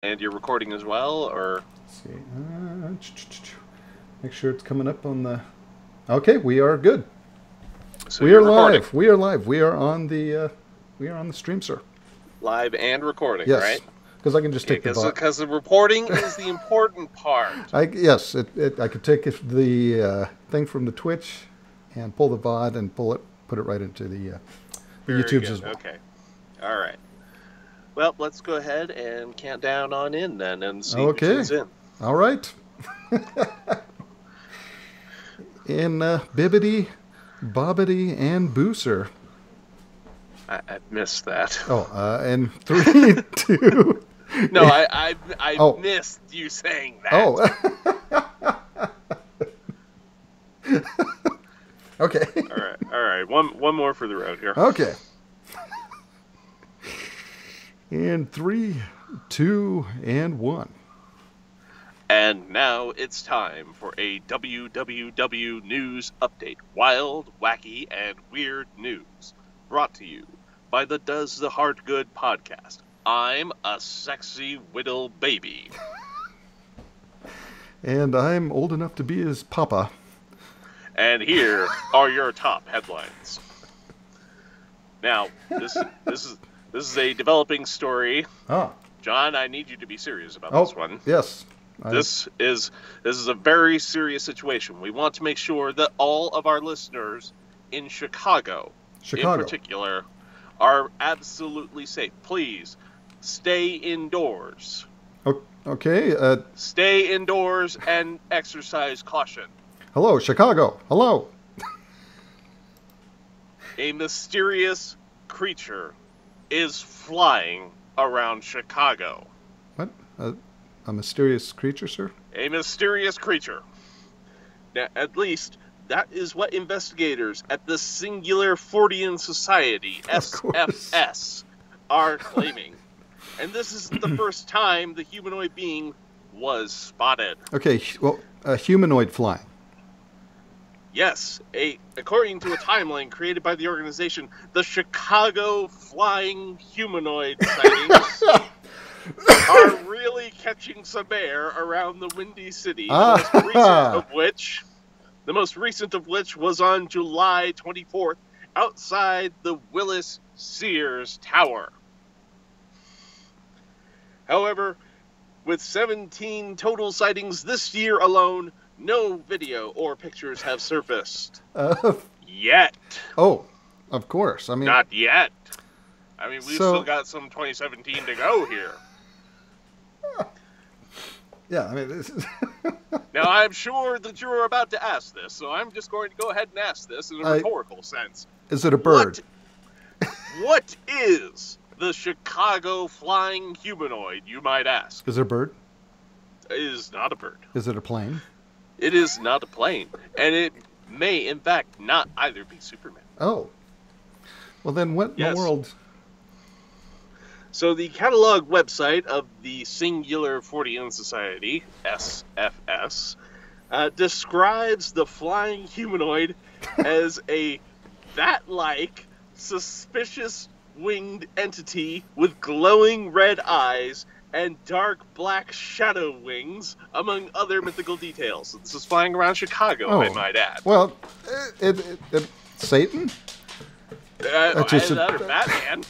And you're recording as well, or? Let's see. Make sure it's coming up on the. Okay, we are good. So We you're are recording. live. We are live. We are on the. We are on the stream, sir. Live and recording, Yes, right? because I can just take the bot. Because the reporting is the important part. Yes, I could take the thing from the Twitch, and pull the VOD and put it right into the Very YouTubes good. as well. Okay. All right. Well, let's go ahead and count down on in then and see who Okay. tunes in. All right. In Bibbidi, Bobbidi, and Booser. I missed that. Oh, and 3, 2. No, I Oh. missed you saying that. Oh. Okay. All right. One more for the road here. Okay. And 3, 2, and 1. And now it's time for a WWW News Update. Wild, wacky, and weird news. Brought to you by the Does the Heart Good podcast. I'm a sexy whittle baby. And I'm old enough to be his papa. And here are your top headlines. Now, this is a developing story. Ah. John, I need you to be serious about Oh, this one. yes. This is a very serious situation. We want to make sure that all of our listeners in Chicago, in particular, are absolutely safe. Please stay indoors. Okay. Stay indoors and exercise caution. Hello, Chicago. Hello. A mysterious creature is flying around Chicago. What? A mysterious creature, sir? A mysterious creature. Now, at least that is what investigators at the Singular Fortean Society, SFS, are claiming. And this isn't the first time the humanoid being was spotted. Okay, well, a humanoid flying. Yes, according to a timeline created by the organization, the Chicago Flying Humanoid sightings are really catching some air around the Windy City. The most recent of which was on July 24th outside the Willis Sears Tower. However, with 17 total sightings this year alone, no video or pictures have surfaced. Yet. Oh, of course. I mean, not yet. I mean, we've still got some 2017 to go here. Yeah, I mean, this is... Now, I'm sure that you're about to ask this, so I'm just going to go ahead and ask this in a rhetorical sense. Is it a bird? What is the Chicago flying humanoid, you might ask? Is it a bird? It is not a bird. Is it a plane? It is not a plane, and it may, in fact, not either be Superman. Oh. Well, then what in the world... So the catalog website of the Singular Fortean Society, SFS, describes the flying humanoid as a bat-like, suspicious winged entity with glowing red eyes and dark black shadow wings, among other mythical details. This is flying around Chicago, I might add. Well, Satan? That or Batman.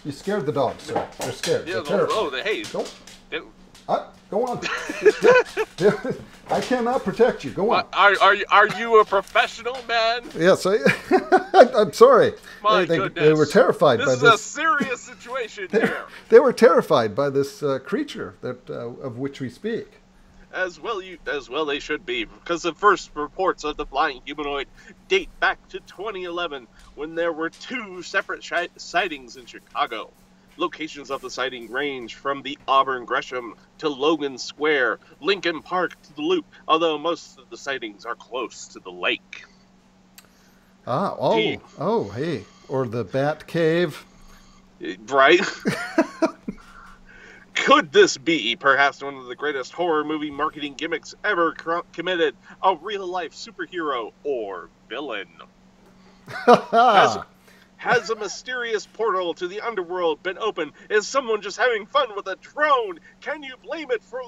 You scared the dogs, sir. They're scared. Yeah, hey. Go on. I cannot protect you. Go on. Are you a professional, man? Yes, I'm sorry. My goodness. They were terrified by this. This is a serious situation here. They were terrified by this creature of which we speak. As well they should be, because the first reports of the flying humanoid date back to 2011, when there were 2 separate sightings in Chicago. Locations of the sighting range from the Auburn Gresham to Logan Square, Lincoln Park to the Loop, although most of the sightings are close to the lake. Hey. Or the Bat Cave. Right? Could this be perhaps one of the greatest horror movie marketing gimmicks ever committed? A real-life superhero or villain? Has a mysterious portal to the underworld been opened? Is someone just having fun with a drone? Can you blame it for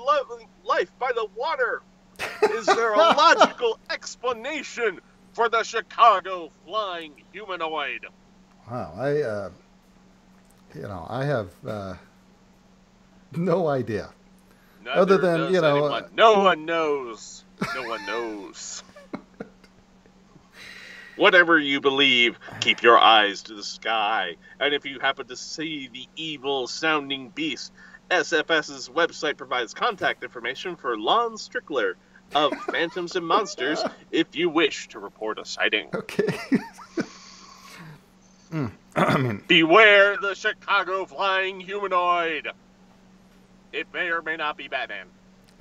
life by the water? Is there a logical explanation for the Chicago flying humanoid? Wow, I have no idea. Neither Other than, does you know, anyone. No one knows. No one knows. Whatever you believe, keep your eyes to the sky. And if you happen to see the evil-sounding beast, SFS's website provides contact information for Lon Strickler of Phantoms and Monsters if you wish to report a sighting. Okay. I mean, Beware the Chicago flying humanoid. It may or may not be Batman.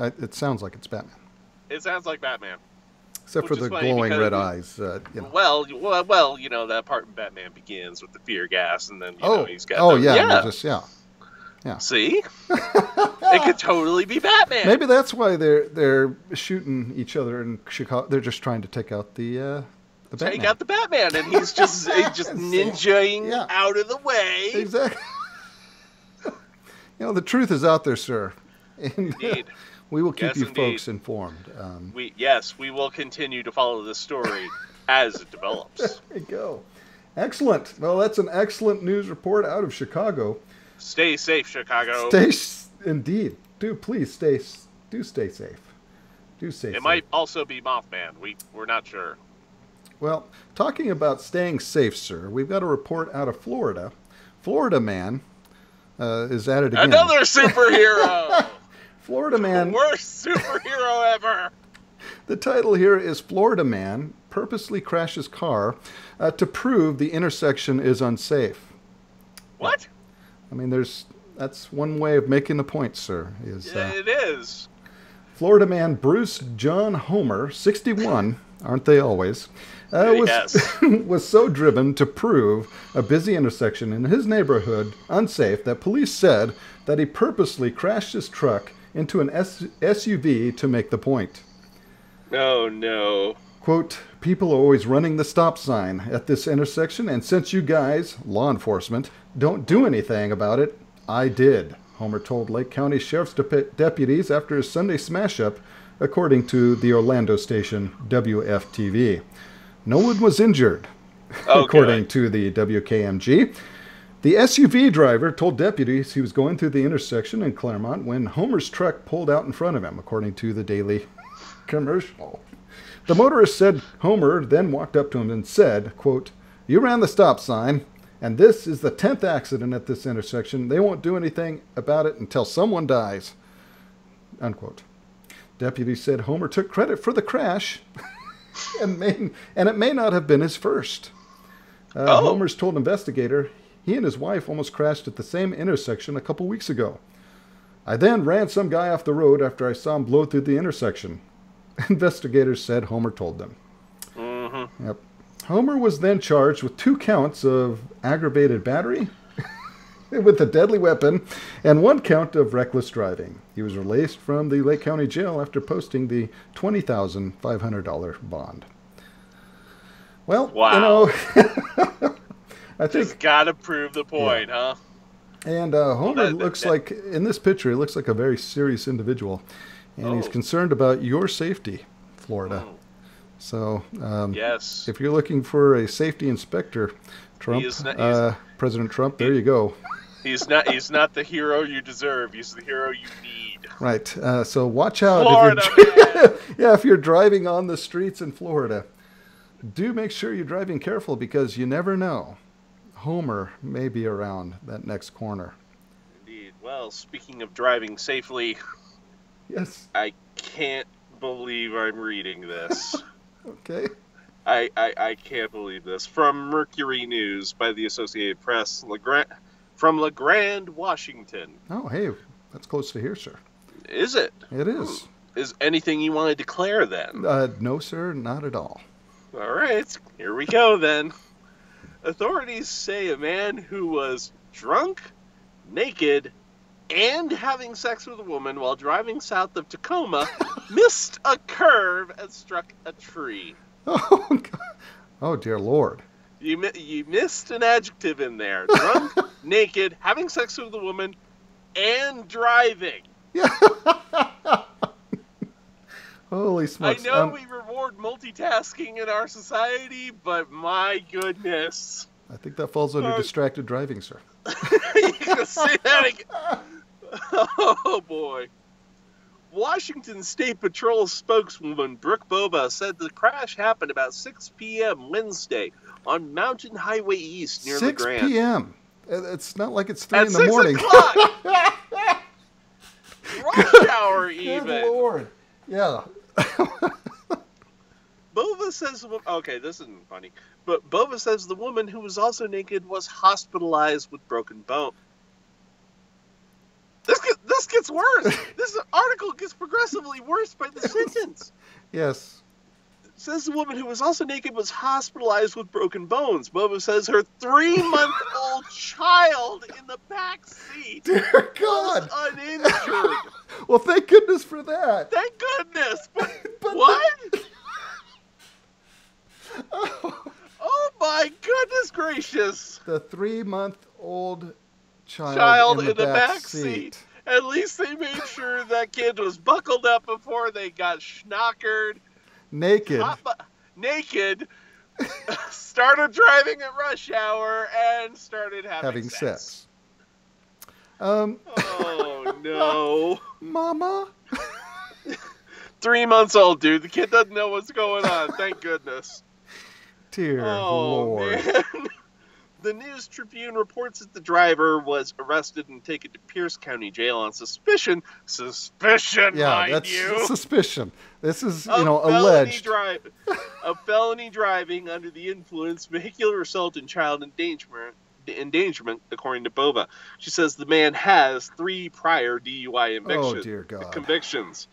it sounds like it's Batman. It sounds like Batman. Except for Which the is funny glowing because- red eyes. You know. Well, you know, that part in Batman Begins with the fear gas, and then, you know, he's got the... yeah. Yeah. Just, yeah. See? It could totally be Batman. Maybe that's why they're shooting each other in Chicago. They're just trying to take out the Batman. Take out the Batman, and he's just ninjaing Yeah. out of the way. Exactly. You know, the truth is out there, sir. And, Indeed. we will keep Yes, you indeed. folks informed. We will continue to follow this story as it develops. There you go. Excellent. Well, that's an excellent news report out of Chicago. Stay safe, Chicago. Indeed. Please stay safe. Do stay It safe. might also be Mothman. We're not sure. Well, talking about staying safe, sir, we've got a report out of Florida. Florida man is at it again. Another superhero. Florida man. Worst superhero ever. The title here is Florida man purposely crashes car to prove the intersection is unsafe. What? I mean, that's one way of making the point, sir. It is. Florida man Bruce John Homer, 61, aren't they always, Yes. was so driven to prove a busy intersection in his neighborhood unsafe that police said that he purposely crashed his truck into an SUV to make the point. Oh, no. Quote, people are always running the stop sign at this intersection, and since you guys, law enforcement, don't do anything about it, I did, Homer told Lake County Sheriff's deputies after his Sunday smash-up, according to the Orlando station WFTV. No one was injured, according to the WKMG. The SUV driver told deputies he was going through the intersection in Claremont when Homer's truck pulled out in front of him, according to the Daily Commercial. The motorist said Homer then walked up to him and said, quote, you ran the stop sign, and this is the 10th accident at this intersection. They won't do anything about it until someone dies, unquote. Deputies said Homer took credit for the crash, and it may not have been his first. Homer's told investigator he and his wife almost crashed at the same intersection a couple weeks ago. I then ran some guy off the road after I saw him blow through the intersection. Investigators said Homer told them. Mm-hmm. Yep. Homer was then charged with 2 counts of aggravated battery with a deadly weapon and 1 count of reckless driving. He was released from the Lake County Jail after posting the $20,500 bond. Well, wow. I think just gotta prove the point, huh? And Homer looks like, in this picture, he looks like a very serious individual. And he's concerned about your safety, Florida. So, yes. If you're looking for a safety inspector, Trump, President Trump, there you go. He's not the hero you deserve. He's the hero you need. Right. So watch out. Florida, if you're driving on the streets in Florida, do make sure you're driving careful because you never know. Homer may be around that next corner. Indeed. Well, speaking of driving safely, yes, I can't believe I'm reading this. Okay. I can't believe this. From Mercury News by the Associated Press, from LeGrand, Washington. Oh, hey, that's close to here, sir. Is it? It is. Is anything you want to declare then? No, sir, not at all. All right, here we go then. Authorities say a man who was drunk, naked, and having sex with a woman while driving south of Tacoma missed a curve and struck a tree. Oh, God. Oh, dear Lord. You missed an adjective in there. Drunk, naked, having sex with a woman, and driving. Yeah. Holy smokes. I know we reward multitasking in our society, but my goodness. I think that falls under distracted driving, sir. You can say that again. Oh, boy. Washington State Patrol spokeswoman Brooke Boba said the crash happened about 6 p.m. Wednesday on Mountain Highway East near 6 LeGrand. 6 p.m. It's not like it's 3 At in the 6 morning. o'clock. Rush hour, even. Good Lord. Yeah. Bova says, okay, this isn't funny, but Bova says the woman who was also naked was hospitalized with broken bone. This gets worse. This article gets progressively worse by the sentence. Yes. It says the woman who was also naked was hospitalized with broken bones. Bova says her 3-month-old child in the back seat Dear God. was uninjured. Well, thank goodness for that. Thank goodness. But But what? Oh my goodness gracious. The 3-month-old Child in the back seat. At least they made sure that kid was buckled up before they got schnockered. Naked. Naked. Started driving at rush hour and started having sex. Oh no. Mama? 3 months old, dude. The kid doesn't know what's going on. Thank goodness. Dear Lord. Man. The News Tribune reports that the driver was arrested and taken to Pierce County Jail on suspicion, Yeah, mind you, that's suspicion. This is, alleged. alleged. Of felony driving under the influence, vehicular assault, and child endangerment, according to Bova. She says the man has 3 prior DUI Oh, dear God. convictions.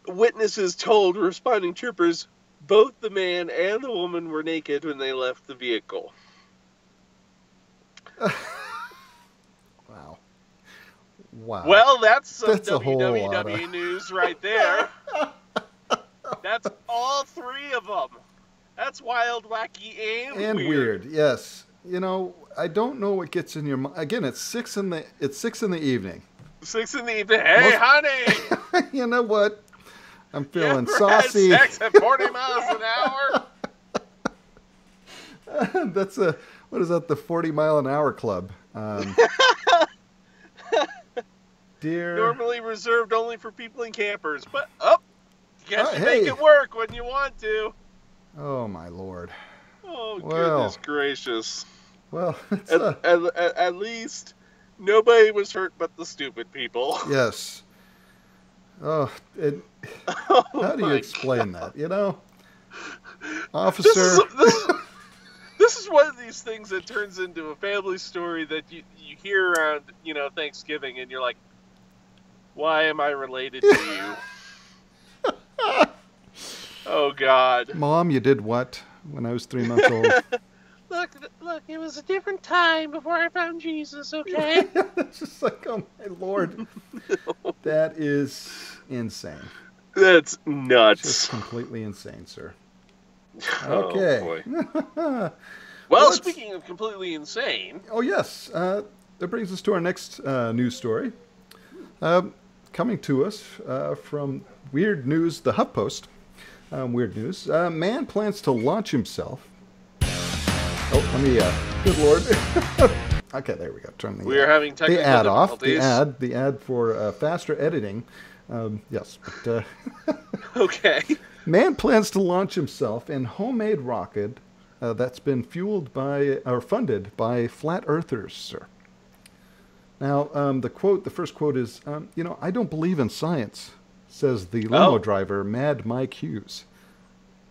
Witnesses told responding troopers both the man and the woman were naked when they left the vehicle. Wow. Well, that's some That's a whole lot WWW news right there. That's all 3 of them. That's wild, wacky, and weird. Yes. I don't know what gets in your mind. Again, it's 6 in the evening. 6 in the evening. Hey, honey. You know what? I'm feeling You ever saucy. had sex at 40 miles an hour? That's what is that? The 40-mile-an-hour club. Dear. Normally reserved only for people in campers, but guess you hey. make it work when you want to. Oh my Lord. Oh Well. goodness gracious! Well, it's, At least nobody was hurt but the stupid people. yes. Oh, Oh, how do you my explain God. that? Officer. This is one of these things that turns into a family story that you hear around, Thanksgiving, and you're like, why am I related to you? Oh, God. Mom, you did what when I was 3 months old? Look, it was a different time before I found Jesus, okay? It's just like, oh my Lord. That is insane. That's nuts. Just completely insane, sir. Oh, Okay. boy. Well, speaking of completely insane. Oh, yes. That brings us to our next news story. Coming to us from Weird News, the HuffPost. Weird News. Man plans to launch himself. Oh, let me, good Lord. Okay, there we go. Turn the, We are having technical the ad off. difficulties. The ad for faster editing. Yes. But, Okay. man plans to launch himself in homemade rocket that's been fueled by or funded by flat earthers, sir. Now, the first quote is, I don't believe in science, says the limo driver, Mad Mike Hughes.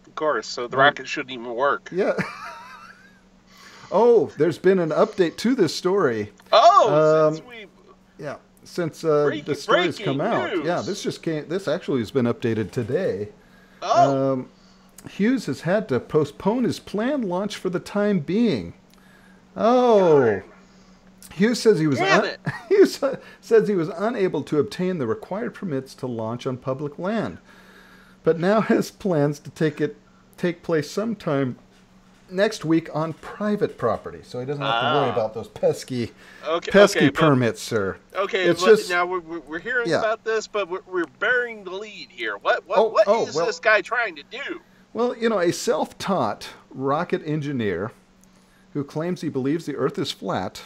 Of course, so the rocket shouldn't even work. Yeah. Oh, there's been an update to this story. Oh, Since the story's come out. news. Yeah, this actually has been updated today. Oh. Hughes has had to postpone his planned launch for the time being. Oh. Darn. Hughes says he was Damn it. Hughes says he was unable to obtain the required permits to launch on public land, but now has plans to take place sometime next week on private property, so he doesn't have to worry about those pesky permits, sir. Okay, it's just now we're hearing about this, but we're burying the lead here. What is this guy trying to do? Well, a self-taught rocket engineer who claims he believes the Earth is flat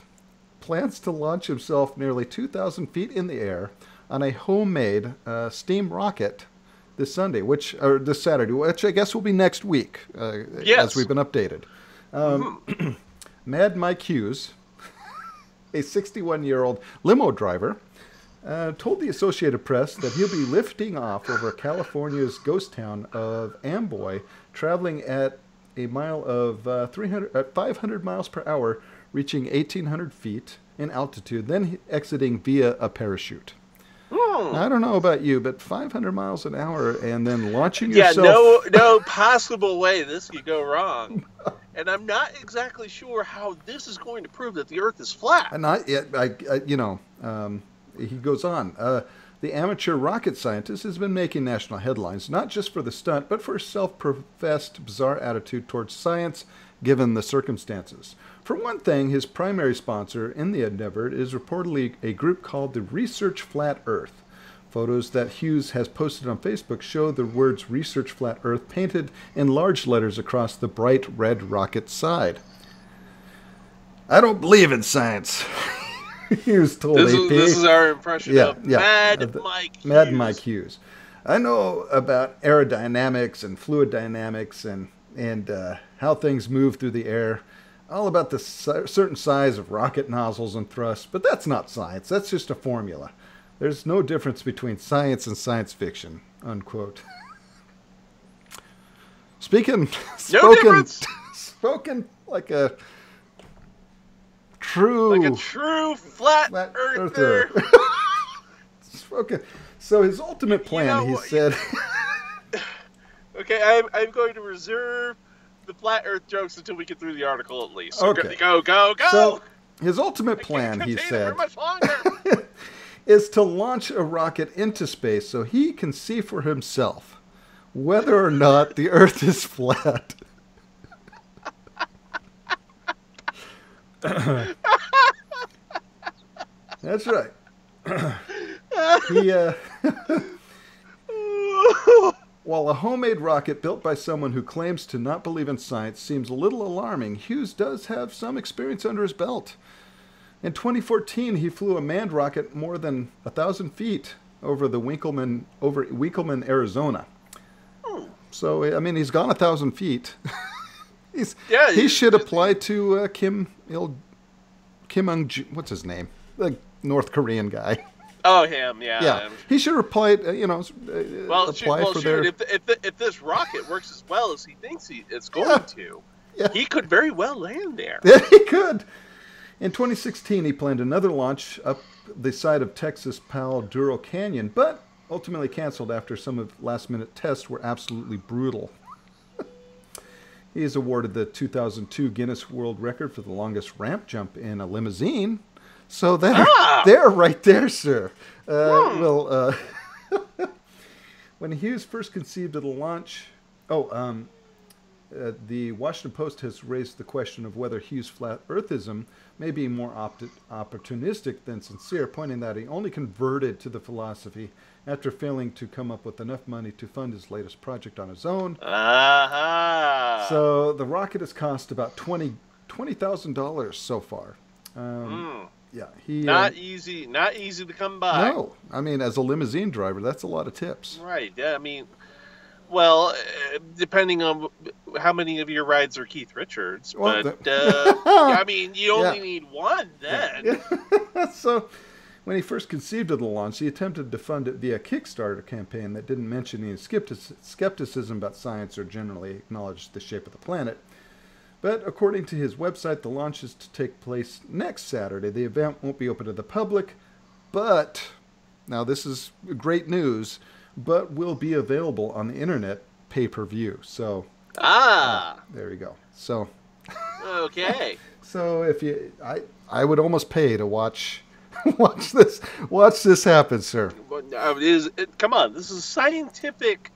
plans to launch himself nearly 2,000 feet in the air on a homemade steam rocket this Saturday, which I guess will be next week, as we've been updated. Mad Mike Hughes, a 61-year-old limo driver, told the Associated Press that he'll be lifting off over California's ghost town of Amboy, traveling at a mile of 500 miles per hour, reaching 1,800 feet in altitude, then exiting via a parachute. I don't know about you, but 500 miles an hour and then launching yourself... Yeah, no possible way this could go wrong. And I'm not exactly sure how this is going to prove that the Earth is flat. He goes on. The amateur rocket scientist has been making national headlines, not just for the stunt, but for his self-professed bizarre attitude towards science, given the circumstances. For one thing, his primary sponsor in the endeavor is reportedly a group called the Research Flat Earth. Photos that Hughes has posted on Facebook show the words Research Flat Earth painted in large letters across the bright red rocket side. I don't believe in science. Hughes told AP. This is our impression of Mad Mike Hughes. Mad Mike Hughes. I know about aerodynamics and fluid dynamics and how things move through the air. All about the certain size of rocket nozzles and thrusts, but that's not science. That's just a formula. There's no difference between science and science fiction, unquote. Spoken like a true flat earther. Spoken. So his ultimate plan, he said. Okay, I'm going to reserve the flat Earth jokes until we get through the article at least. So okay. Go. So his ultimate plan, he said, is to launch a rocket into space so he can see for himself whether or not the Earth is flat. That's right. While a homemade rocket built by someone who claims to not believe in science seems a little alarming, Hughes does have some experience under his belt. In 2014, he flew a manned rocket more than 1,000 feet over Winkleman, Arizona. So, I mean, he's gone 1,000 feet. He should apply to Kim what's his name? The North Korean guy. Oh, him, yeah. He should apply, If this rocket works as well as he thinks it's going to, he could very well land there. Yeah, he could. In 2016, he planned another launch up the side of Texas Palo Duro Canyon, but ultimately canceled after some of last-minute tests were absolutely brutal. He is awarded the 2002 Guinness World Record for the longest ramp jump in a limousine. So they're right there, sir. When Hughes first conceived of the launch... the Washington Post has raised the question of whether Hughes' flat earthism may be more opportunistic than sincere, pointing that he only converted to the philosophy after failing to come up with enough money to fund his latest project on his own. So the rocket has cost about $20,000 so far. Not easy to come by. No, I mean, as a limousine driver, that's a lot of tips. Right. Yeah, I mean, well, depending on how many of your rides are Keith Richards, I mean, you only need one then. Yeah. So, when he first conceived of the launch, he attempted to fund it via a Kickstarter campaign that didn't mention any skepticism about science or generally acknowledge the shape of the planet. But according to his website, the launch is to take place next Saturday. The event won't be open to the public, but, now this is great news, but will be available on the internet pay-per-view. So, there you go. So, okay. So if I would almost pay to watch this happen, sir. Come on, this is scientific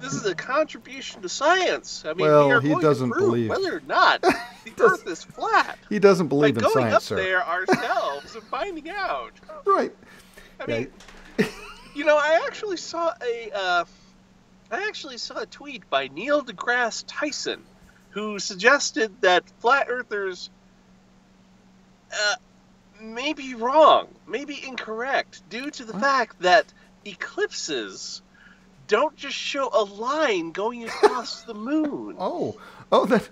This is a contribution to science. I mean, Well, we are he going doesn't to prove believe- whether or not the Earth is flat. He doesn't By believe in going science, up sir. there ourselves and finding out. Right. I Yeah. mean, you know, I actually saw a tweet by Neil deGrasse Tyson, who suggested that flat earthers may be wrong, may be incorrect, due to the fact that eclipses don't just show a line going across the moon. Oh, that.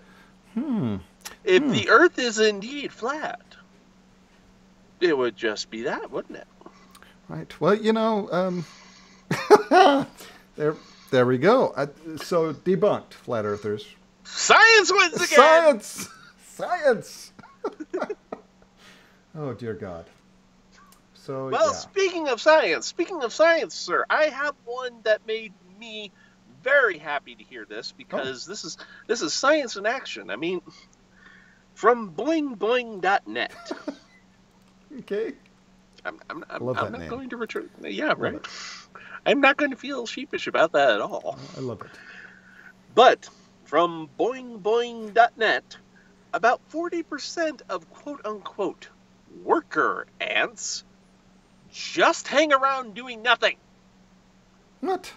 If the Earth is indeed flat, it would just be that, wouldn't it? Right. Well, you know, there we go. So debunked, flat earthers. Science wins again! Science! Oh, dear God. So, Well, yeah. speaking of science, sir, I have one that made me very happy to hear this, because this is science in action. I mean, from boingboing.net. Okay. I'm Love that not name. going to return. Yeah, right. it. I'm not going to feel sheepish about that at all. I love it. But from boingboing.net, about 40% of quote-unquote worker ants just hang around doing nothing. What?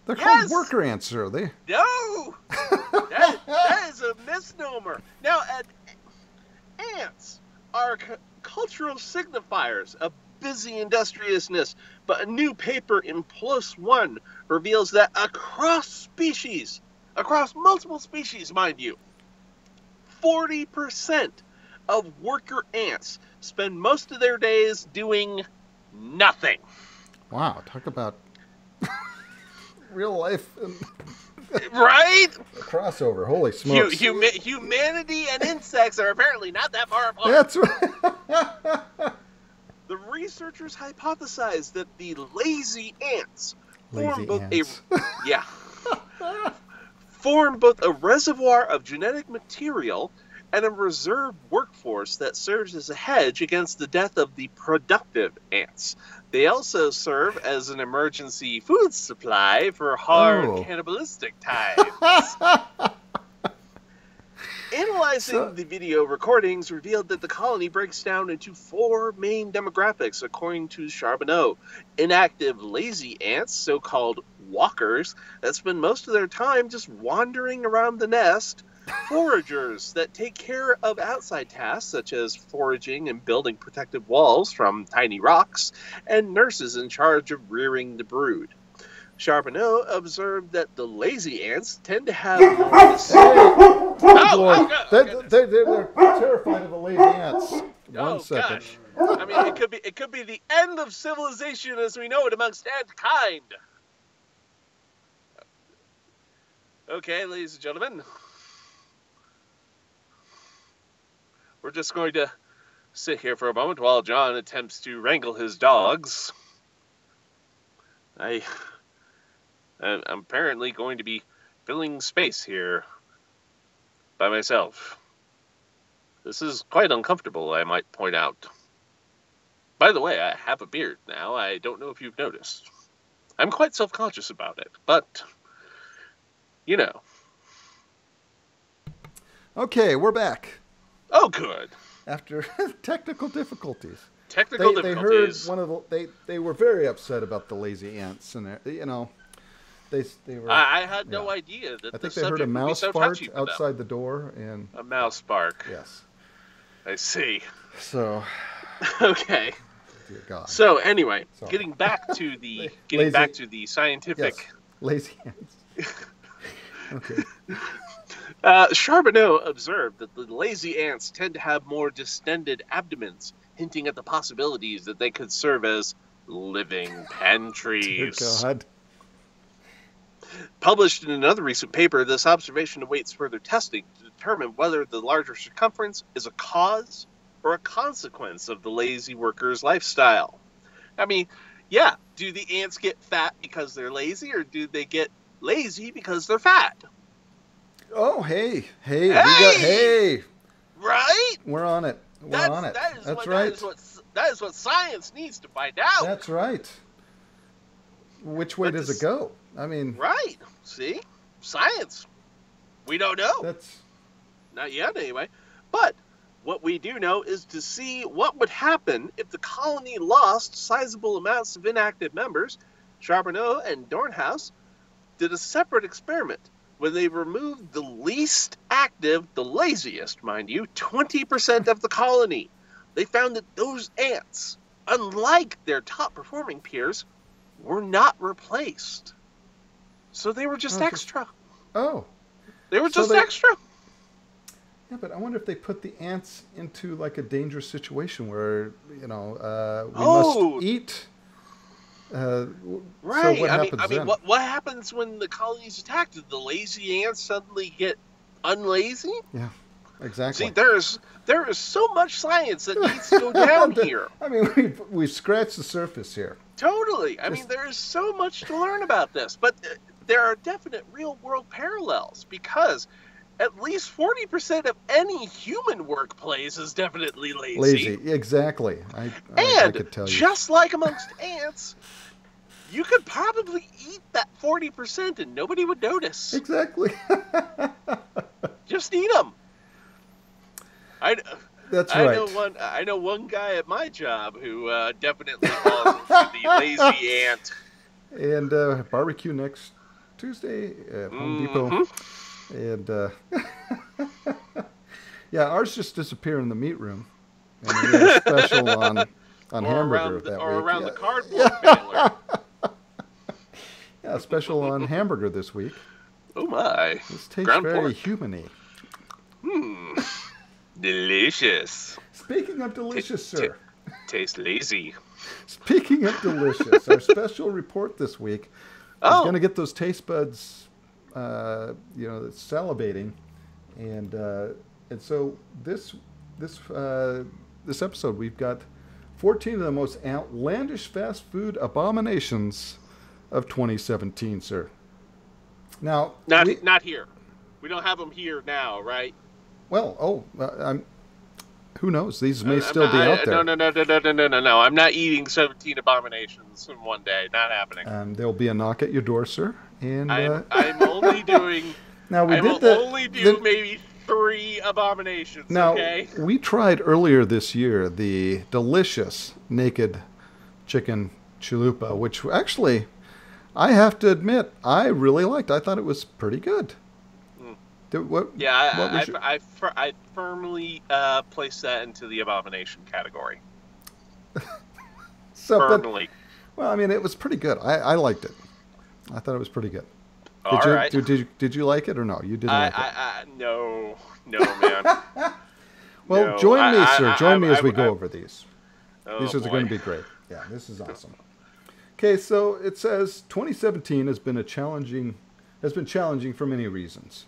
They're Yes! called worker ants, are they? No! that is a misnomer. Now, ants are cultural signifiers of busy industriousness, but a new paper in PLOS ONE reveals that across multiple species, mind you, 40% of worker ants spend most of their days doing nothing. Wow, talk about real life Right? crossover. Holy smokes. Humanity and insects are apparently not that far apart. That's right. The researchers hypothesized that the lazy ants Lazy ants. form both a reservoir of genetic material and a reserve workforce that serves as a hedge against the death of the productive ants. They also serve as an emergency food supply for hard cannibalistic times. Analyzing the video recordings revealed that the colony breaks down into 4 main demographics, according to Charbonneau. Inactive lazy ants, so-called walkers, that spend most of their time just wandering around the nest. Foragers that take care of outside tasks, such as foraging and building protective walls from tiny rocks. And nurses in charge of rearing the brood. Charbonneau observed that the lazy ants tend to have more They're terrified of the lazy ants. One second. Gosh. I mean, it could be the end of civilization as we know it amongst antkind. Okay, ladies and gentlemen. We're just going to sit here for a moment while John attempts to wrangle his dogs. I'm apparently going to be filling space here by myself. This is quite uncomfortable, I might point out. By the way, I have a beard now. I don't know if you've noticed. I'm quite self-conscious about it, but, you know. Okay, we're back. Oh, good. After technical difficulties. They heard one of they were very upset about the lazy ants, and you know, they were. I had no idea that I think they heard a mouse fart outside the door, and a mouse bark. Yes, I see. So, okay. Dear God. So anyway, Sorry. getting back to the scientific. Yes, lazy ants. Okay. Charbonneau observed that the lazy ants tend to have more distended abdomens, hinting at the possibilities that they could serve as living pantries. Dear God. Published in another recent paper, this observation awaits further testing to determine whether the larger circumference is a cause or a consequence of the lazy worker's lifestyle. I mean, yeah, do the ants get fat because they're lazy, or do they get lazy because they're fat? Oh, hey, Right? We're on it. That's right. That is what science needs to find out. That's right. which way But does this- it go? I mean, Right. See? Science. We don't know. that's Not yet, anyway. But what we do know is to see what would happen if the colony lost sizable amounts of inactive members. Charbonneau and Dornhaus did a separate experiment where they removed the least active, the laziest, mind you, 20% of the colony. They found that those ants, unlike their top performing peers, were not replaced. So they were just extra. oh. They were So just they- extra. Yeah, but I wonder if they put the ants into like a dangerous situation where we must eat. Right. So what I happens mean, then? what happens when the colony's attacked? Did the lazy ants suddenly get unlazy? Yeah, exactly. See, there is so much science that needs to go down here. I mean, we've scratched the surface here. Totally. I mean, there is so much to learn about this, but there are definite real-world parallels because at least 40% of any human workplace is definitely lazy. Lazy, exactly. I And could tell you. just like amongst ants, you could probably eat that 40% and nobody would notice. Exactly. Just eat them. That's I right. know one guy at my job who definitely falls into the lazy ant. And barbecue next Tuesday at Home Depot. And yeah, ours just disappeared in the meat room. And we had a special on hamburger that week. Around the cardboard baler. Yeah, a special on hamburger this week. Oh my. This tastes Ground very pork. human-y. Delicious. Speaking of delicious, sir. Tastes lazy. Speaking of delicious, our special report this week is going to get those taste buds, salivating, and so this episode we've got 14 of the most outlandish fast food abominations of 2017, sir. Now, Not here. We don't have them here now, right? well, who knows? These may still be out there. No. I'm not eating 17 abominations in one day. Not happening. There'll be a knock at your door, sir. And I'm only doing. now we I did will the, only do maybe 3 abominations. Now, okay. we tried earlier this year the delicious naked chicken chalupa, which actually, I have to admit, I really liked. I thought it was pretty good. I firmly place that into the abomination category. Firmly. Well, I mean, it was pretty good. I liked it. I thought it was pretty good. Right. Did you like it or no? You didn't like it? No, man. Well, No, join me, sir. Join me as we I- go over these. Oh, These are boy. going to be great. Yeah, this is awesome. Okay, so it says 2017 has been challenging for many reasons.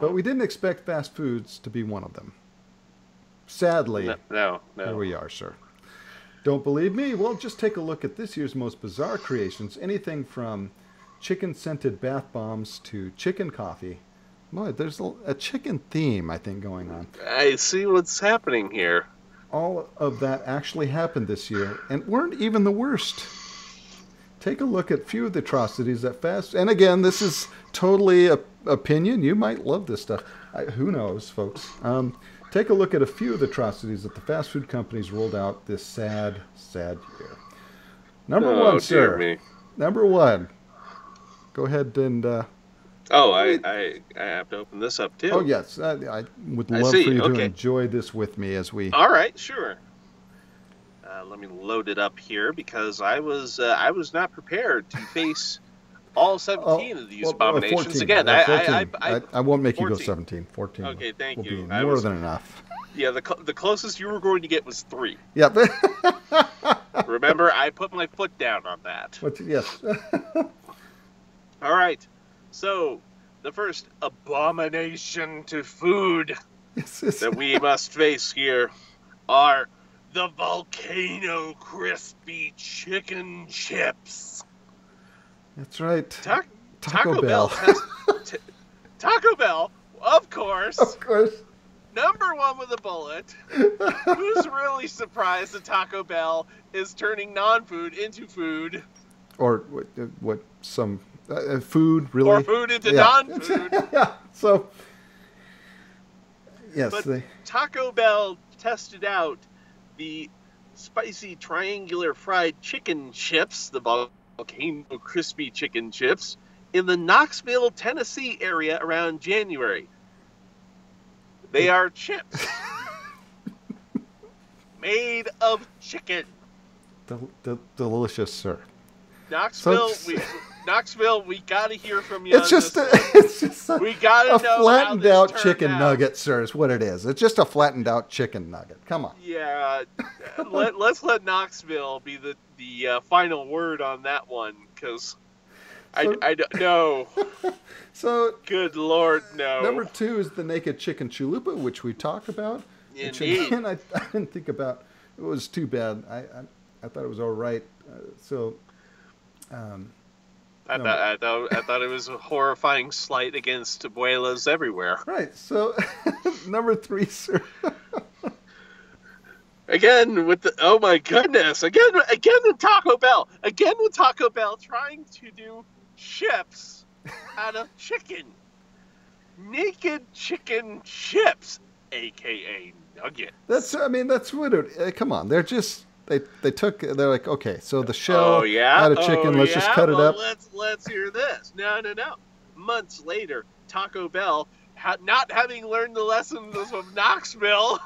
But we didn't expect fast foods to be one of them. Sadly, No. here we are, sir. Don't believe me? Well, just take a look at this year's most bizarre creations. Anything from chicken-scented bath bombs to chicken coffee. Boy, there's a chicken theme, I think, going on. I see what's happening here. All of that actually happened this year and weren't even the worst. Take a look at a few of the atrocities that and again, this is totally opinion. You might love this stuff. Who knows, folks? Take a look at a few of the atrocities that the fast food companies rolled out this sad, sad year. Number one, sir. Dear me. Number one. Go ahead and... I have to open this up too. Oh, yes. I would love see. for you to Okay. enjoy this with me as we... All right, sure. Let me load it up here because I was not prepared to face all 17 of these abominations 14. again. 14. I won't make you go 14. 17. 14 Okay, thank will you. be more than enough. Yeah, the closest you were going to get was 3. Yeah. Remember, I put my foot down on that. Yes. All right. So, the first abomination to food that we must face here are the Volcano Crispy Chicken Chips. That's right. Taco Bell Taco Bell, of course. Of course. Number 1 with a bullet. Who's really surprised that Taco Bell is turning non-food into food? or what some food really. Or food into non-food. Yeah. So yes, But Taco Bell tested out the spicy triangular fried chicken chips, the volcano crispy chicken chips, in the Knoxville, Tennessee area around January. They are chips made of chicken. Delicious, sir. Knoxville, we gotta hear from you. It's just we gotta a know flattened how out this chicken turned out. nugget, sir, is what it is. It's just a flattened out chicken nugget. Come on. Yeah, let's let Knoxville be the final word on that one, because I don't know. So Good Lord, no. number 2 is the naked chicken chalupa, which we talked about. Which Indeed. again, I didn't think about. It was too bad. I thought it was all right. I thought it was a horrifying slight against abuelas everywhere. Right. So number 3, sir. Again with the oh my goodness! Again with Taco Bell. Again with Taco Bell trying to do chips out of chicken. Naked chicken chips, aka nuggets. That's what it. Come on, they're just they're like, okay, so the shell out of chicken, let's just cut it up. Let's hear this. No. Months later, Taco Bell, not having learned the lessons of Knoxville,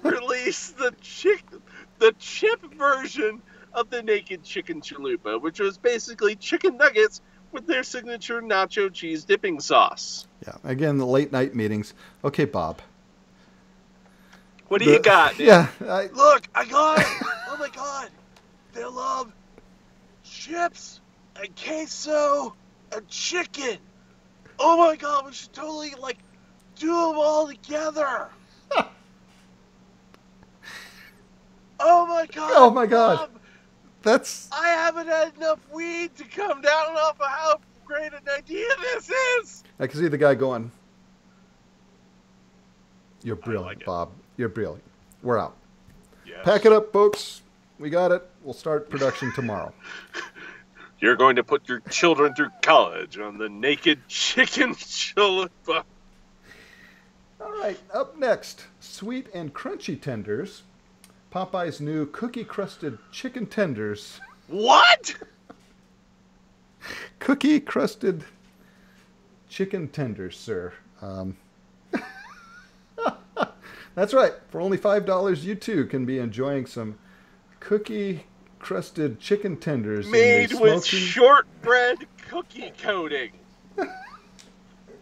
released the chip version of the naked chicken chalupa, which was basically chicken nuggets with their signature nacho cheese dipping sauce. Yeah, again, the late night meetings. Okay, Bob. What do you got, man? Yeah. Look, I got it. Oh my God. They love chips and queso and chicken. Oh my God, we should totally do them all together. Oh my God. Oh my God. Bob, That's I haven't had enough weed to come down off of how great an idea this is. I can see the guy going, "You're I brilliant, like it. Bob. You're brilliant. We're out. Yes. Pack it up, folks. We got it. We'll start production tomorrow." You're going to put your children through college on the naked chicken chalupa. All right, up next, sweet and crunchy tenders. Popeye's new cookie-crusted chicken tenders. What? Cookie-crusted chicken tenders, sir. That's right. For only $5, you too can be enjoying some cookie-crusted chicken tenders. Made in the with smoky... shortbread cookie coating.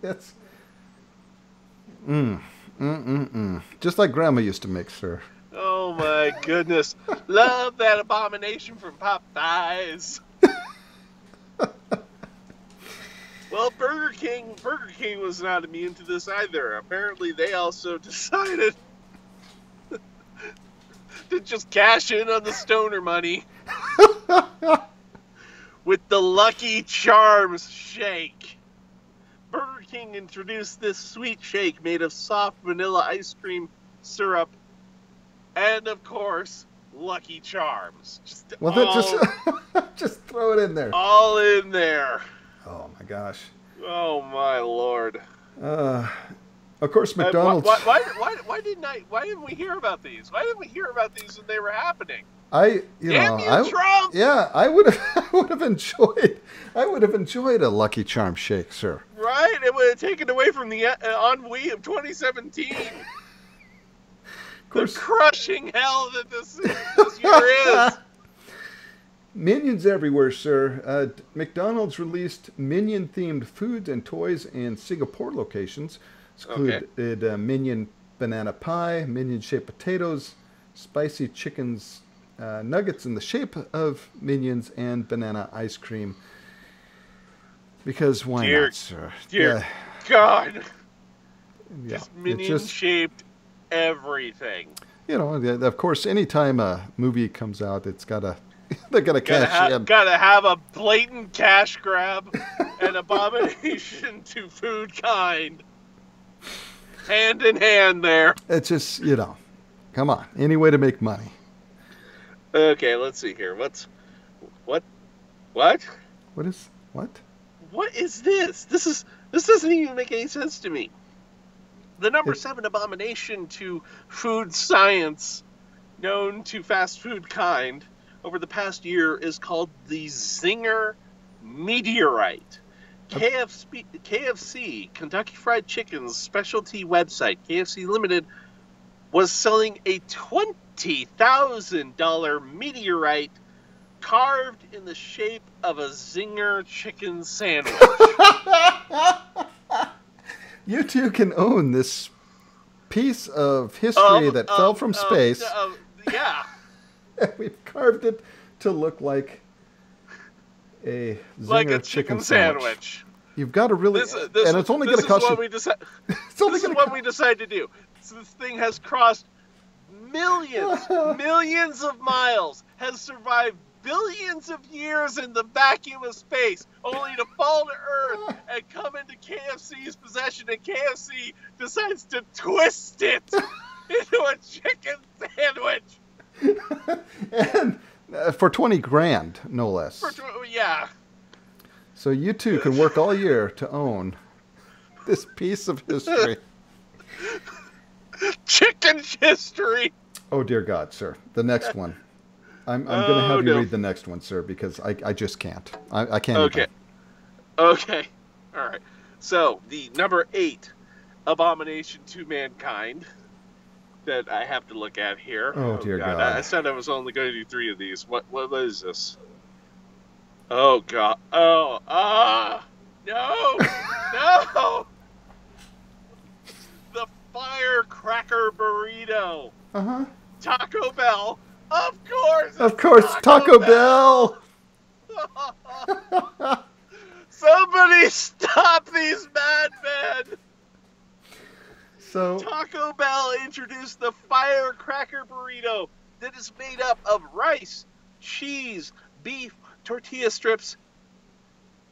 It's... Just like Grandma used to make, sir. Oh my goodness. Love that abomination from Popeyes. Well, Burger King was not immune to this either. Apparently they also decided to just cash in on the stoner money with the Lucky Charms shake. Burger King introduced this sweet shake made of soft vanilla ice cream syrup and, of course, Lucky Charms. Just throw it in there. All in there. Oh my gosh. Oh my Lord. Of course, McDonald's. Why didn't we hear about these? Why didn't we hear about these when they were happening? Damn you, Trump! Yeah, I would have enjoyed a Lucky Charm shake, sir. Right? It would have taken away from the ennui of 2017. Of course, the crushing hell that this year is. Minions everywhere, sir. McDonald's released Minion-themed foods and toys in Singapore locations. This included Minion banana pie, Minion-shaped potatoes, spicy chickens, nuggets in the shape of Minions, and banana ice cream. Because why not, sir? Dear God. Yeah, just Minion-shaped everything. You know, of course, anytime a movie comes out, they're gonna cash in. Gotta have a blatant cash grab and abomination to food kind. Hand in hand there. It's just, come on, any way to make money. Okay, let's see here. What? What? What? What is this? This doesn't even make any sense to me. The number 7 abomination to food science, known to fast food kind, over the past year is called the Zinger Meteorite. KFC, Kentucky Fried Chicken's specialty website, KFC Limited, was selling a $20,000 meteorite carved in the shape of a Zinger chicken sandwich. You two can own this piece of history that fell from space. Yeah. We've carved it to look like a Zinger chicken sandwich. You've got to really... and it's only going to cost you... This is what we decide to do. So this thing has crossed millions of miles, has survived billions of years in the vacuum of space, only to fall to Earth and come into KFC's possession, and KFC decides to twist it into a chicken sandwich. And for 20 grand, no less. Yeah. So you two can work all year to own this piece of history. Chicken history. Oh, dear God, sir. The next one. I'm going to have you read the next one, sir, because I just can't. I can't. Okay. Okay. All right. So, the number 8 abomination to mankind that I have to look at here. Oh, dear God. I said I was only going to do 3 of these. What is this? Oh, God. Oh, no. No. The firecracker burrito. Uh-huh. Taco Bell. Of course. Of course, Taco Bell. Somebody stop these madmen. So Taco Bell introduced the firecracker burrito that is made up of rice, cheese, beef, tortilla strips,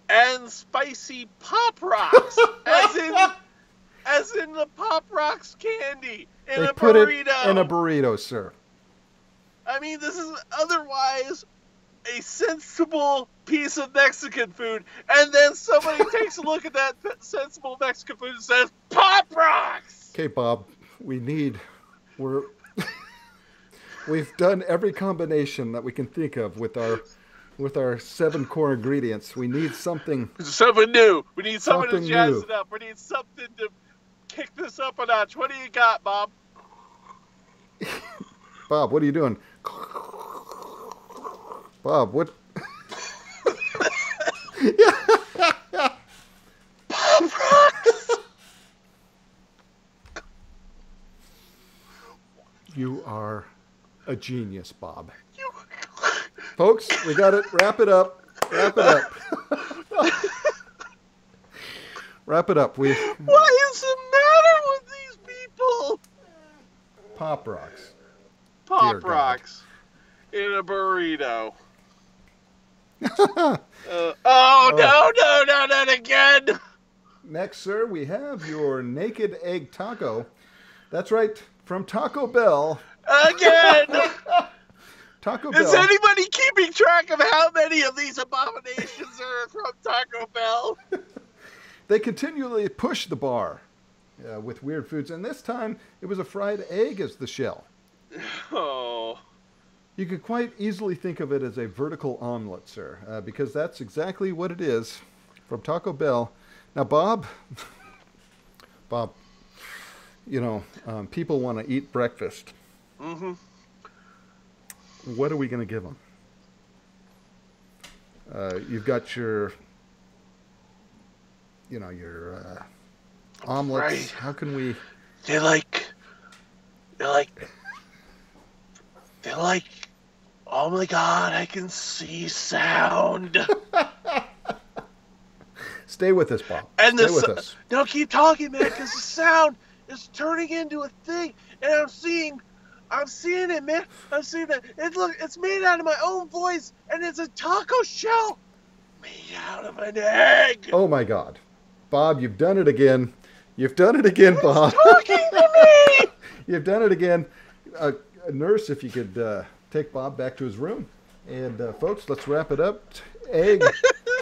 and spicy Pop Rocks, as in the Pop Rocks candy in they a put burrito. It in a burrito, sir. I mean, this is otherwise a sensible piece of Mexican food, and then somebody takes a look at that sensible Mexican food and says, Pop Rocks! Okay, Bob, we've done every combination that we can think of with our 7 core ingredients. We need something new. We need something to jazz new. it up. We need something to kick this up a notch. What do you got, Bob? Bob, what are you doing? Bob, what? Pop Rocks! You are a genius, Bob. Folks, we got it. Wrap it up. Wrap it up. Wrap it up. What is the matter with these people? Pop Rocks. Pop Rocks in a burrito. No, not again. Next, sir, we have your naked egg taco. That's right, from Taco Bell. Again. Taco Bell. Is anybody keeping track of how many of these abominations are from Taco Bell? They continually push the bar with weird foods, and this time it was a fried egg as the shell. Oh. You could quite easily think of it as a vertical omelet, sir, because that's exactly what it is from Taco Bell. Now, Bob, you know, people want to eat breakfast. Mm-hmm. What are we going to give them? You've got your omelets. Right. How can we? They're like, oh my God, I can see sound. Stay with us, Bob. And Stay with us. No, keep talking, man, because the sound is turning into a thing, and I'm seeing it, man. I'm seeing it. It's made out of my own voice, and it's a taco shell made out of an egg. Oh my God, Bob, you've done it again. You've done it again, Bob. Talking to me. You've done it again. A nurse, if you could take Bob back to his room. And folks, let's wrap it up. Egg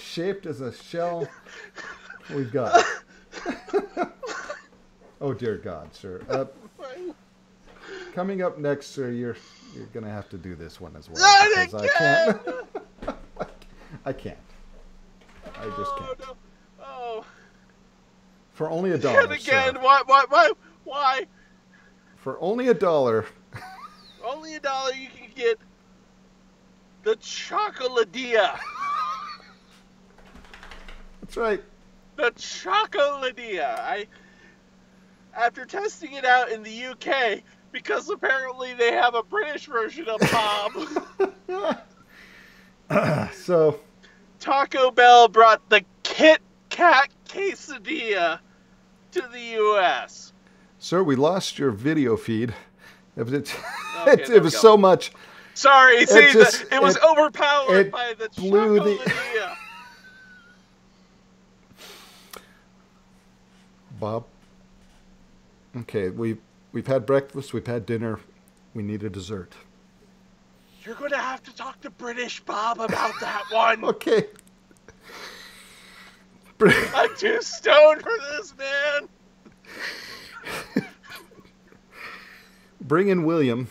shaped as a shell. We've got. Oh dear God, sir. Coming up next, sir, you're gonna have to do this one as well. Not Because again! I can't. I just can't. No. Oh. For only $1, And again, sir. why? For only $1. Only $1 you can get the Chocoladia. That's right. The Chocoladia. After testing it out in the UK, because apparently they have a British version of Bob. So, Taco Bell brought the Kit Kat Quesadilla to the U.S. sir, we lost your video feed. It Okay, was so much. Sorry, see, it was it overpowered by the blew the- Chocoladia. Bob. Okay, we've had breakfast, we've had dinner, we need a dessert. You're going to have to talk to British Bob about that one. Okay. I'm too stoned for this, man. Bring in William.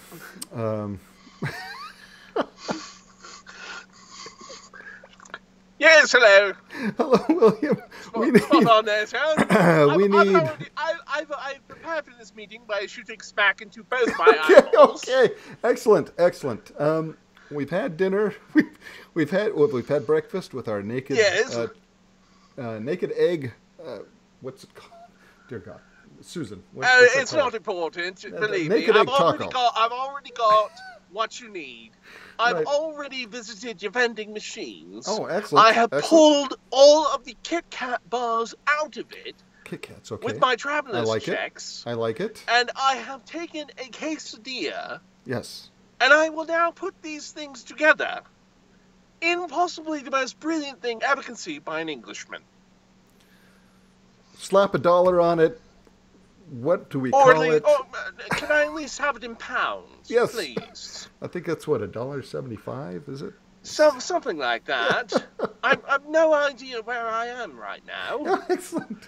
Yes, hello. Hello, William. Spot on there, sir. I've prepared for this meeting by shooting smack into both my eyeballs. Okay. Excellent. We've had dinner. We've had breakfast with our naked naked egg. What's it called? Dear God, Susan. What's it It's called? not important. Believe me, naked egg taco. I've already got what you need. I've Right. already visited your vending machines. Oh, excellent. I have Excellent. pulled all of the Kit Kat bars out of it Kit Kats. Okay. with my traveler's like it. checks. I like it. And I have taken a quesadilla, Yes. and I will now put these things together in possibly the most brilliant thing ever conceived by an Englishman. Slap $1 on it. What do we Or, call it? can I at least have it in pounds, Yes. please? I think that's what, $1.75, is it? Something like that. I've no idea where I am right now. Oh, excellent.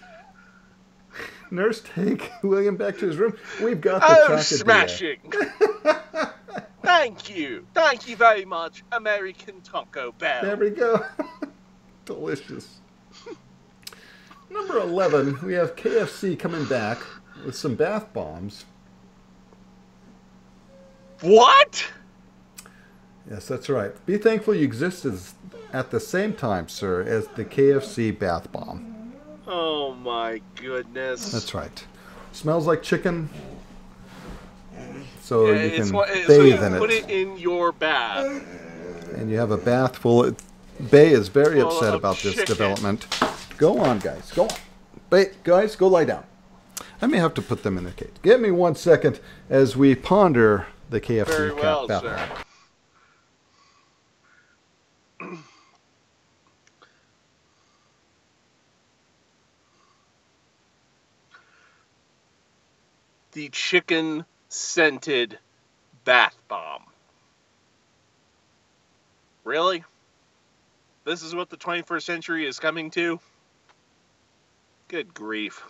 Nurse, take William back to his room. We've got the Oh, chocolate. smashing! Thank you very much, American Taco Bell. There we go. Delicious. Number 11, we have KFC coming back with some bath bombs. What? Yes, that's right. Be thankful you exist at the same time, sir, as the KFC bath bomb. Oh my goodness. That's right. Smells like chicken, so you can so bathe you in put it. it in your bath. And you have a bath full of... Bay is very Full upset of about this chicken. development. Go on, guys. Go on. Guys, go lie down. I may have to put them in their cage. Give me 1 second as we ponder the KFC Very well, bath sir. bomb. The chicken-scented bath bomb. Really? This is what the 21st century is coming to? Good grief.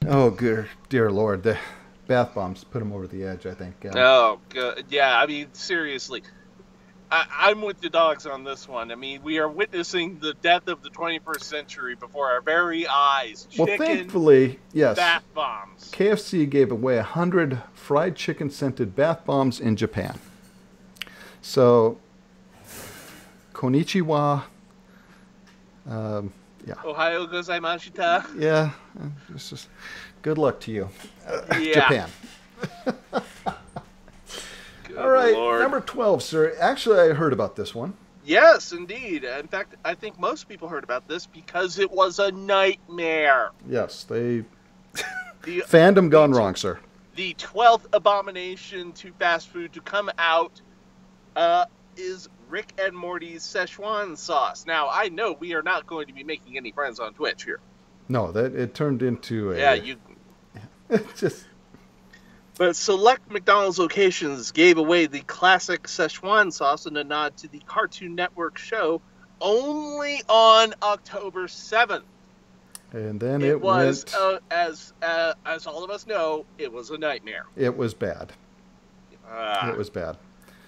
Oh, dear Lord. The bath bombs put them over the edge, I think. Oh, good. Yeah, I mean, seriously. I'm with the dogs on this one. I mean, we are witnessing the death of the 21st century before our very eyes. Well, Chicken thankfully, yes. bath bombs. KFC gave away 100 fried chicken-scented bath bombs in Japan. So, konnichiwa. Yeah. Ohio gozaimashita. Yeah. This is good luck to you. Yeah. Japan. Good All right, Lord. number 12, sir. Actually, I heard about this one. Yes, indeed. In fact, I think most people heard about this because it was a nightmare. Yes, they... The Fandom gone wrong, sir. the 12th abomination to fast food to come out is Rick and Morty's Szechuan sauce. Now, I know we are not going to be making any friends on Twitch here. No, it turned into a... Yeah, you... It's just... But select McDonald's locations gave away the classic Szechuan sauce in a nod to the Cartoon Network show only on October 7th. And then It was, went. as all of us know, it was a nightmare. It was bad. Uh, It was bad.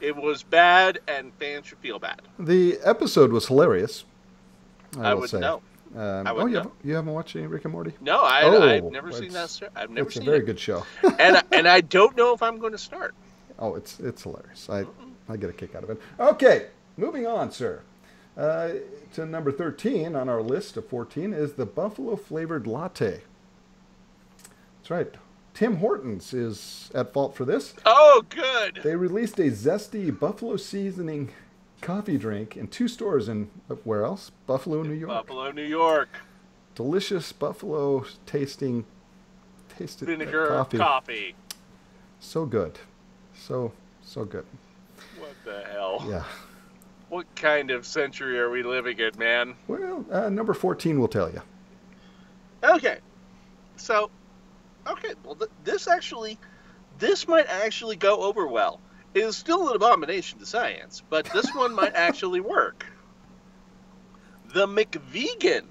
it was bad, and fans should feel bad. The episode was hilarious. I will would say. know. I would oh, know. you haven't watched any Rick and Morty? No, Oh, I've never seen that. I've never It's a seen very it. good show. and I don't know if I'm going to start. Oh, it's hilarious. I get a kick out of it. Okay, moving on, sir. To number 13 on our list of 14 is the buffalo flavored latte. That's right. Tim Hortons is at fault for this. Oh, good. They released a zesty buffalo seasoning coffee drink in 2 stores in where else? Buffalo, New York. Buffalo, New York. Delicious buffalo tasted Vinegar coffee. So good. So good. What the hell? Yeah. What kind of century are we living in, man? Well, number 14 will tell you. Okay. So, well, this might actually go over well. It is still an abomination to science, but this one might actually work. The McVegan.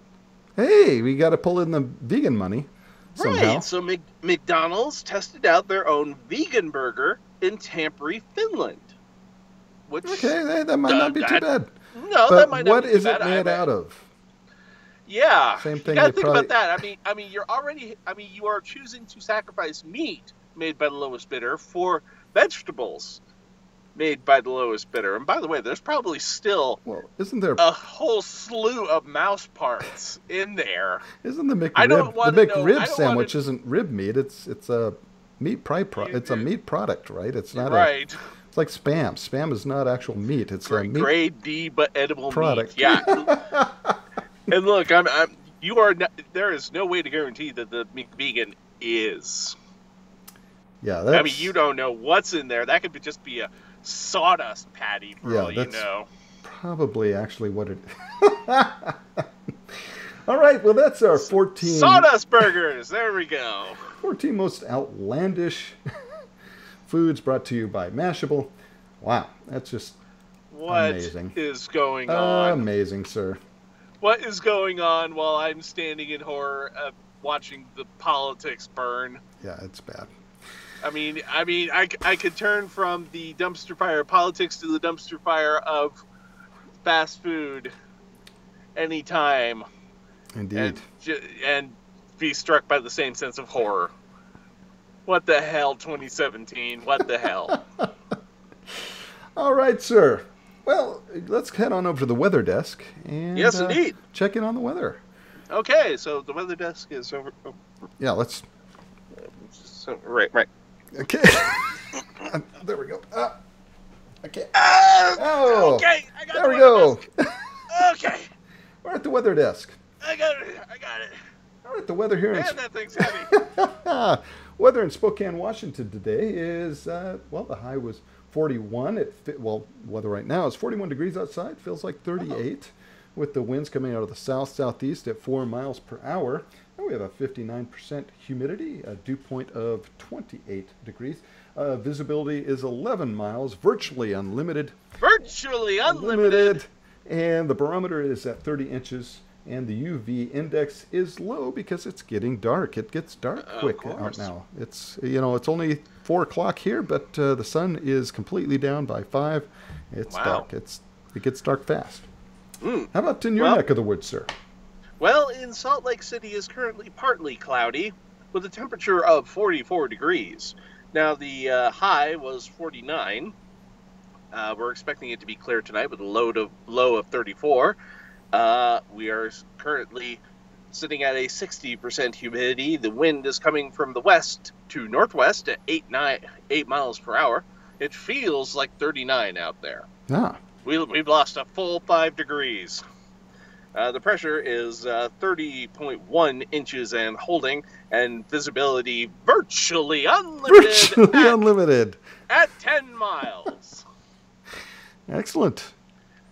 Hey, we got to pull in the vegan money somehow. Right, so McDonald's tested out their own vegan burger in Tampere, Finland. Which, Okay, that might not be too bad. No, But that might not what be is too it bad. made out of? Yeah, Same thing You gotta they think probably- about that. I mean, you are choosing to sacrifice meat made by the lowest bidder for vegetables made by the lowest bidder. And by the way, there's probably still Well, isn't there? a whole slew of mouse parts in there. Isn't the I don't McRib wanna the know- I McRib don't sandwich wanna- isn't rib meat? It's a meat it's a meat product, right? It's not Right. It's like Spam. Spam is not actual meat. It's a meat. Grade D, but edible product. meat. Yeah. And look, there is no way to guarantee that the McVegan is. Yeah, that's. I mean, you don't know what's in there. That could just be a sawdust patty for all you that's know. probably actually what it. All right, well that's our 14. Sawdust burgers. There we go. 14 most outlandish foods brought to you by Mashable. Wow, that's just What Amazing. is going on? amazing, sir. What is going on while I'm standing in horror watching the politics burn? Yeah, it's bad. I could turn from the dumpster fire of politics to the dumpster fire of fast food anytime, Indeed. and be struck by the same sense of horror. What the hell, 2017? What the hell? All right, sir. Well, let's head on over to the weather desk and Yes, indeed. check in on the weather. Okay, so the weather desk is over. Yeah, let's. Right. Okay. There we go. Okay. Oh, okay, I got There the we weather go. desk. Okay, We're at the weather desk. I got it. All right, the weather here in Man, that thing's heavy. weather in Spokane, Washington today is the high was 41. Weather right now is 41 degrees outside. Feels like 38, with the winds coming out of the southeast at 4 miles per hour. And we have a 59% humidity, a dew point of 28 degrees. Visibility is 11 miles, virtually unlimited. Virtually unlimited. And the barometer is at 30 inches. And the UV index is low because it's getting dark. It gets dark quick out course. now. It's it's only 4 o'clock here, but the sun is completely down by 5. It's Wow. dark. It gets dark fast. Mm. How about in your Well- neck of the woods, sir? Well, in Salt Lake City is currently partly cloudy with a temperature of 44 degrees. Now, the high was 49. We're expecting it to be clear tonight with a low of 34. We are currently sitting at a 60% humidity. The wind is coming from the west to northwest at 8 miles per hour. It feels like 39 out there. Ah, We've lost a full 5 degrees. The pressure is 30.1 inches and holding, and visibility virtually unlimited, virtually unlimited. at 10 miles. Excellent.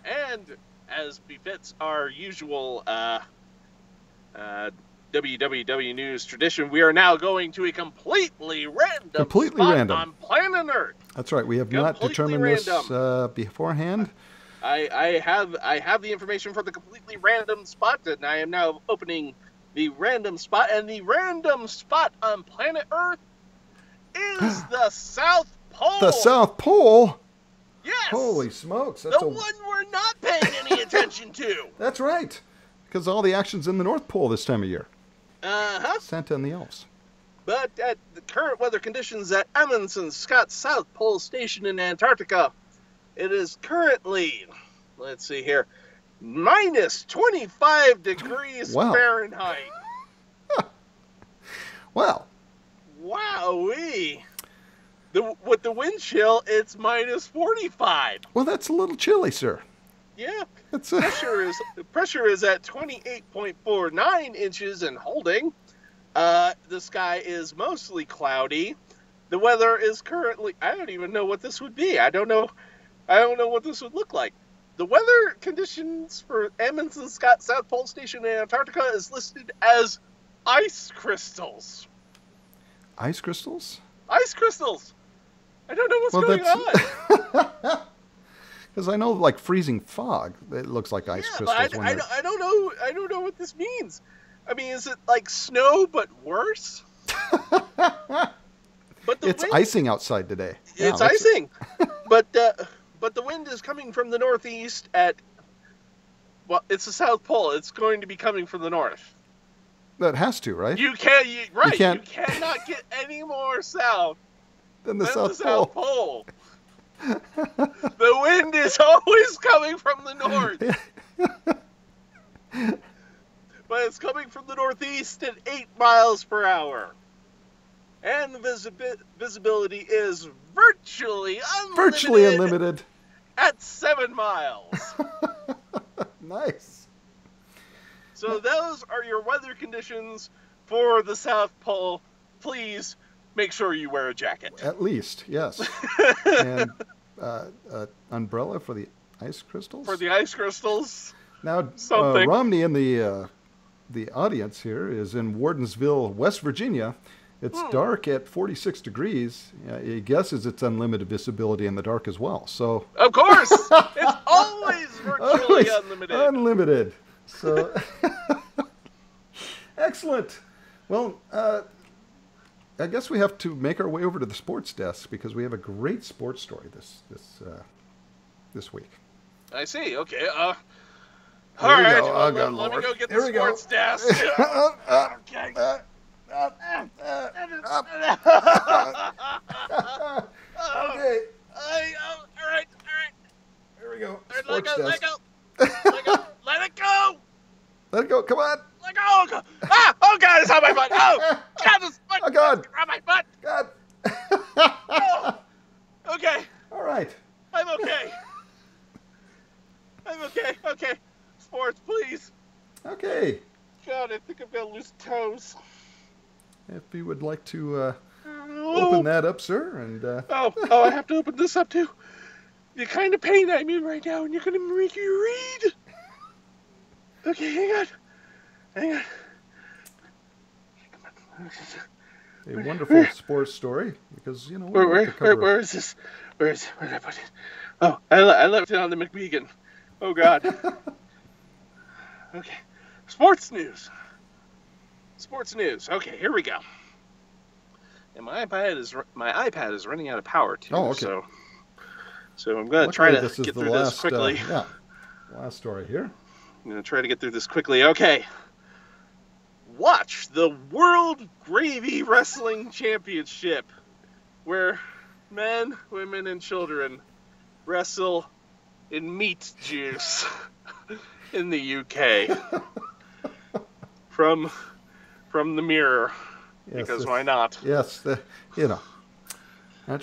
And as befits our usual WWW News tradition, we are now going to a completely random spot on planet Earth. That's right. We have not determined this beforehand. I have the information for the completely random spot, and I am now opening the random spot. And the random spot on planet Earth is the South Pole. The South Pole? Yes. Holy smokes. That's the one we're not paying any attention to. That's right. Because all the action's in the North Pole this time of year. Uh-huh. Santa and the elves. But at the current weather conditions at Amundsen Scott South Pole Station in Antarctica, it is currently, let's see here, minus 25 degrees Fahrenheit. Wow. Wowee. With the wind chill, it's minus 45. Well, that's a little chilly, sir. Yeah. Pressure is at 28.49 inches and holding. The sky is mostly cloudy. The weather is currently, I don't even know what this would be. I don't know what this would look like. The weather conditions for Amundsen Scott South Pole Station in Antarctica is listed as ice crystals. Ice crystals? Ice crystals. I don't know what's going on. Because I know, like, freezing fog, it looks like ice crystals. But I don't know. I don't know what this means. I mean, is it like snow but worse? But it's icing outside today. It's icing, but the wind is coming from the northeast at. Well, it's the South Pole. It's going to be coming from the north. That has to, right? You cannot get any more south than the South Pole. The wind is always coming from the north. But it's coming from the northeast at 8 miles per hour. And the visibility is virtually unlimited. At 7 miles. Nice. So those are your weather conditions for the South Pole. Please make sure you wear a jacket. At least, yes. And umbrella for the ice crystals? For the ice crystals. Now, Romney in the audience here is in Wardensville, West Virginia. It's dark at 46 degrees. He guesses it's unlimited visibility in the dark as well. So of course, it's always virtually unlimited. Unlimited. So excellent. Well, I guess we have to make our way over to the sports desk because we have a great sports story this week. I see. Okay. All right. Let me go get the sports desk. Okay. Okay. All right. Here we go. Let it go. Let it go. Let it go. Come on. Let go. Oh God, it's on my butt. Oh God, this foot. Oh God. On my butt. God. Oh. Okay. All right. I'm okay. Okay. Sports, please. Okay. God, I think I've got loose toes. If you would like to open that up, sir, and I have to open this up too. The kind of pain I'm in right now, and you're gonna make me read. Okay, hang on. A wonderful sports story because where is this? Where did I put it? Oh, I left it on the McBeacon. Oh God. Okay, sports news. Okay, here we go. And my iPad is running out of power too. Oh, okay. So I'm going to try to get through this quickly. Last story here. I'm going to try to get through this quickly. Okay. Watch the World Gravy Wrestling Championship, where men, women, and children wrestle in meat juice in the UK. From the Mirror, because why not? Yes, that's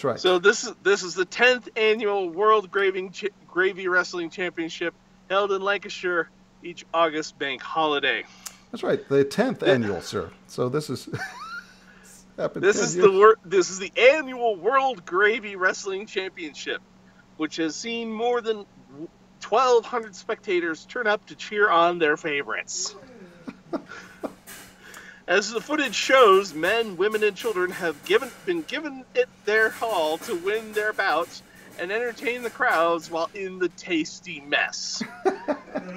right. So this is the 10th annual World Gravy Wrestling Championship held in Lancashire each August bank holiday. That's right, the 10th annual, sir. So this is this is the annual World Gravy Wrestling Championship, which has seen more than 1,200 spectators turn up to cheer on their favorites. As the footage shows, men, women, and children have been given it their all to win their bouts and entertain the crowds while in the tasty mess.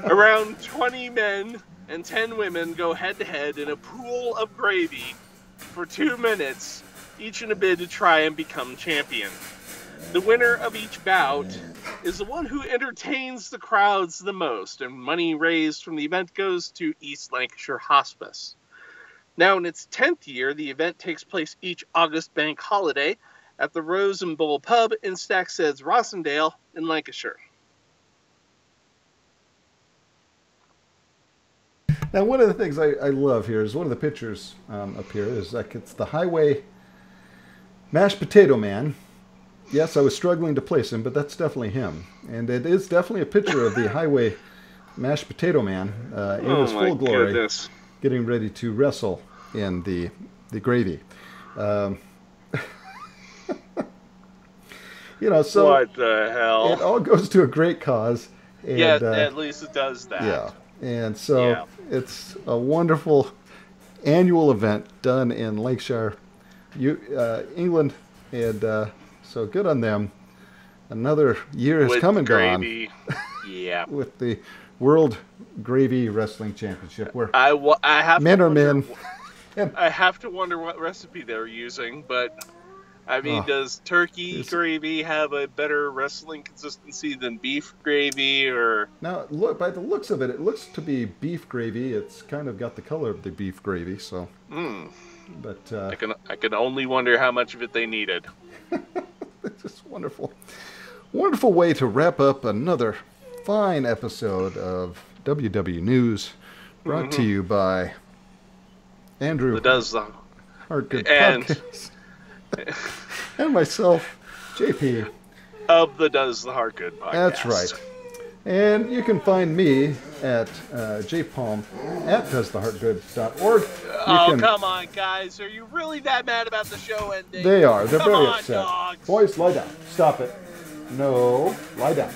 Around 20 men and 10 women go head-to-head in a pool of gravy for 2 minutes, each in a bid to try and become champion. The winner of each bout is the one who entertains the crowds the most, and money raised from the event goes to East Lancashire Hospice. Now, in its 10th year, the event takes place each August bank holiday at the Rose and Bowl pub in Stagsheads, Rossendale in Lancashire. Now, one of the things I love here is one of the pictures up here is like it's the Highway Mashed Potato Man. Yes, I was struggling to place him, but that's definitely him. And it is definitely a picture of the Highway Mashed Potato Man in his full glory, goodness. Getting ready to wrestle in the gravy. So what the hell? It all goes to a great cause. And, yeah, at least it does that. Yeah, and so it's a wonderful annual event done in Lancashire, England, and so good on them. Another year has come and gravy. Gone. Yeah. With the World Gravy Wrestling Championship, where I have men to are wonder, men. I have to wonder what recipe they're using, but I mean, does turkey gravy have a better wrestling consistency than beef gravy, or? Now, look, by the looks of it, it looks to be beef gravy. It's kind of got the color of the beef gravy, so. But I can only wonder how much of it they needed. It's just wonderful. Wonderful way to wrap up another fine episode of WW News, brought to you by Andrew Hartgood Podcast. And myself, JP. Of the Does the Hartgood Podcast. That's right. And you can find me at jpalm at doestheheartgood.org. Come on, guys. Are you really that mad about the show ending? They are. They're Come very on, upset. Dogs. Boys, lie down. Stop it. No, lie down.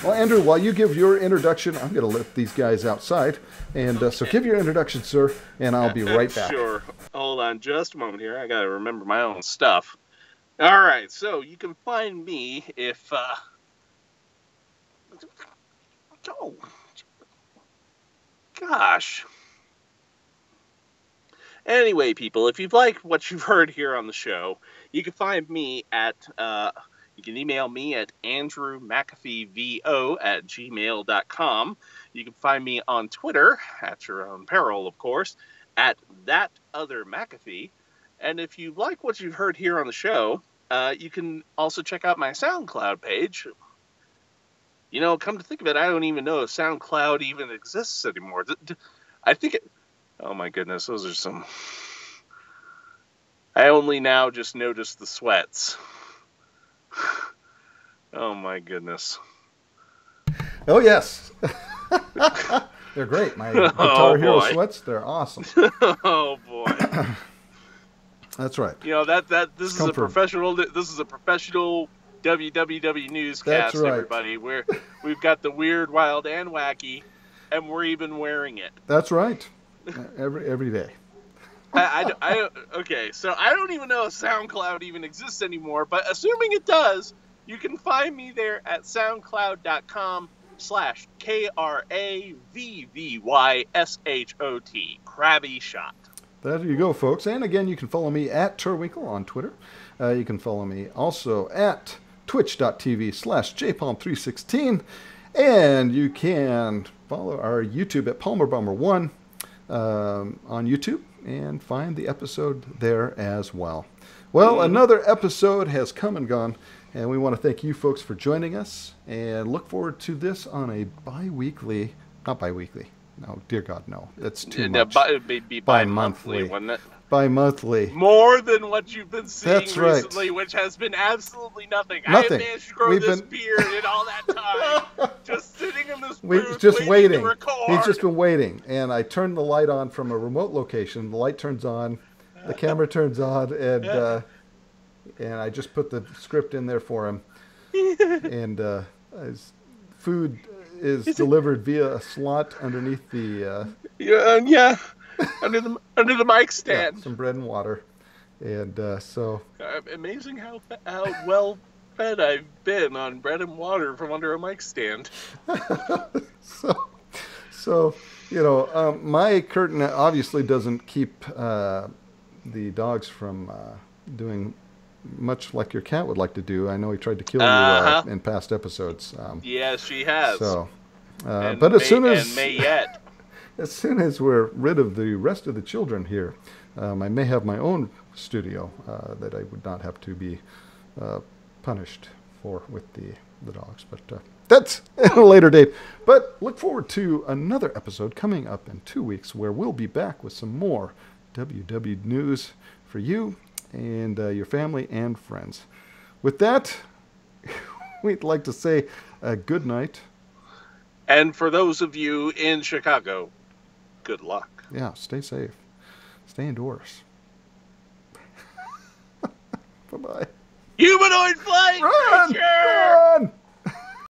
Well, Andrew, while you give your introduction, I'm going to let these guys outside. And so give your introduction, sir, and I'll be right back. Sure. Hold on just a moment here. I got to remember my own stuff. All right. So you can find me if... Oh, gosh. Anyway, people, if you've liked what you've heard here on the show, you can find me at... You can email me at andrewmcafeevo@gmail.com. You can find me on Twitter, at your own peril, of course, at thatothermcafee. And if you like what you've heard here on the show, you can also check out my SoundCloud page. You know, come to think of it, I don't even know if SoundCloud even exists anymore. I think it... Oh my goodness, those are some... I only now just noticed the sweats. Oh my goodness. Oh yes. They're great. My Guitar Hero sweats, they're awesome. Oh boy. That's right. You know this is a professional WWW newscast, That's right. Everybody. We've got the weird, wild, and wacky, and we're even wearing it. That's right. Every day. Okay, so I don't even know if SoundCloud even exists anymore, but assuming it does, you can find me there at soundcloud.com/KRAVVYSHOT, Krabby Shot. There you go, folks. And again, you can follow me at Turwinkle on Twitter. You can follow me also at twitch.tv/jpalm316. And you can follow our YouTube at PalmerBummer1 on YouTube and find the episode there as well. Well, another episode has come and gone, and we want to thank you folks for joining us and look forward to this on a not bi-weekly. No, dear God, no. That's too much. It would be bi-monthly, wouldn't it? Bi-monthly. More than what you've been seeing That's right. recently, which has been absolutely nothing. Nothing. I have managed to grow this beard in all that time. Just sitting in this booth just waiting. to record. He's just been waiting. And I turned the light on from a remote location. The light turns on. The camera turns on. And I just put the script in there for him. And his food is delivered via a slot underneath the... Yeah. under the mic Yeah, stand. some bread and water. And so, Amazing how well fed I've been on bread and water from under a mic stand. so my curtain obviously doesn't keep the dogs from doing much like your cat would like to do. I know he tried to kill you in past episodes. Yes, she has. So, And but may yet. as soon as we're rid of the rest of the children here, I may have my own studio that I would not have to be punished for with the dogs. But that's at a later date. But look forward to another episode coming up in 2 weeks where we'll be back with some more WW news for you and your family and friends. With that, we'd like to say good night. And for those of you in Chicago, good luck. Yeah, stay safe. Stay indoors. Bye-bye. Humanoid flying creature! Run!